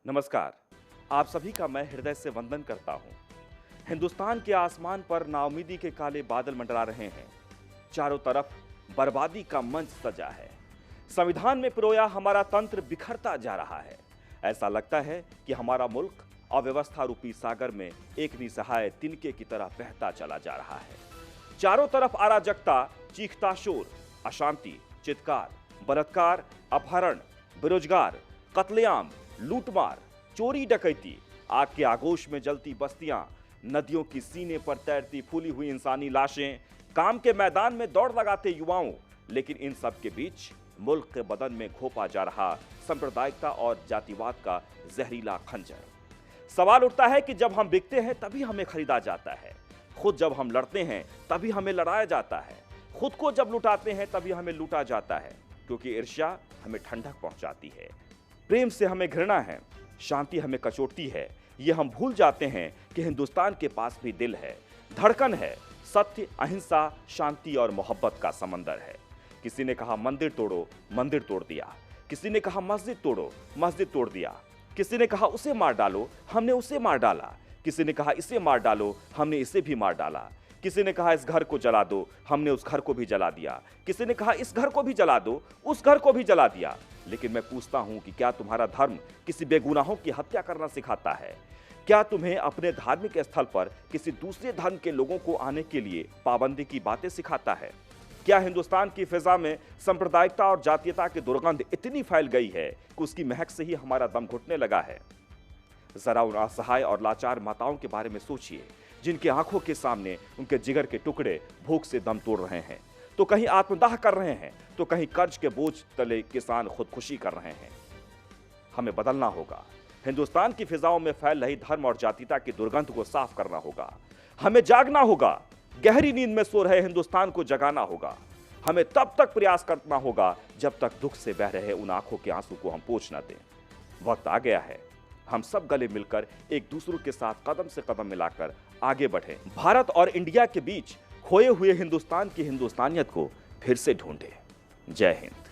नमस्कार। आप सभी का मैं हृदय से वंदन करता हूं। हिंदुस्तान के आसमान पर नाउमीदी के काले बादल मंडरा रहे हैं। चारों तरफ बर्बादी का मंच सजा है। संविधान में पिरोया हमारा तंत्र बिखरता जा रहा है। ऐसा लगता है कि हमारा मुल्क अव्यवस्था रूपी सागर में एक निसहाय तिनके की तरह बहता चला जा रहा है। चारों तरफ अराजकता, चीखता शोर, अशांति, चित्कार, बलात्कार, अपहरण, बेरोजगार, कत्लेआम, लूटमार, चोरी डकैती, आग के आगोश में जलती बस्तियां, नदियों की सीने पर तैरती फूली हुई इंसानी लाशें, काम के मैदान में दौड़ लगाते युवाओं, लेकिन इन सब के बीच मुल्क के बदन में घोंपा जा रहा सांप्रदायिकता और जातिवाद का जहरीला खंजर। सवाल उठता है कि जब हम बिकते हैं तभी हमें खरीदा जाता है, खुद जब हम लड़ते हैं तभी हमें लड़ाया जाता है, खुद को जब लुटाते हैं तभी हमें लूटा जाता है, क्योंकि ईर्ष्या हमें ठंडक पहुंचाती है, प्रेम से हमें घृणा है, शांति हमें कचोटती है। ये हम भूल जाते हैं कि हिंदुस्तान के पास भी दिल है, धड़कन है, सत्य, अहिंसा, शांति और मोहब्बत का समंदर है। किसी ने कहा मंदिर तोड़ो, मंदिर तोड़ दिया। किसी ने कहा मस्जिद तोड़ो, मस्जिद तोड़ दिया। किसी ने कहा उसे मार डालो, हमने उसे मार डाला। किसी ने कहा इसे मार डालो, हमने इसे भी मार डाला। किसी ने कहा इस घर को जला दो, हमने उस घर को भी जला दिया। किसी ने कहा इस घर को भी जला दो, उस घर को भी जला दिया। लेकिन मैं पूछता हूं कि क्या तुम्हारा धर्म किसी बेगुनाहों की हत्या करना सिखाता है? क्या तुम्हें अपने धार्मिक स्थल पर किसी दूसरे धर्म के लोगों को आने के लिए पाबंदी की बातें सिखाता है? क्या हिंदुस्तान की फिजा में सांप्रदायिकता और जातीयता की दुर्गंध इतनी फैल गई है कि उसकी महक से ही हमारा दम घुटने लगा है? जरा उन असहाय और लाचार माताओं के बारे में सोचिए, जिनकी आंखों के सामने उनके जिगर के टुकड़े भूख से दम तोड़ रहे हैं, तो कहीं आत्मदाह कर रहे हैं, तो कहीं कर्ज के बोझ तले किसान खुदकुशी कर रहे हैं। हमें बदलना होगा। हिंदुस्तान की फिजाओं में फैल रही धर्म और जातीयता की दुर्गंध को साफ करना होगा। हमें जागना होगा। गहरी नींद में सो रहे हिंदुस्तान को जगाना होगा। हमें तब तक प्रयास करना होगा जब तक दुख से बह रहे उन आंखों के आंसू को हम पोंछ न दें। वक्त आ गया है, हम सब गले मिलकर एक दूसरे के साथ कदम से कदम मिलाकर आगे बढ़ें। भारत और इंडिया के बीच खोए हुए हिंदुस्तान की हिंदुस्तानियत को फिर से ढूंढें। जय हिंद।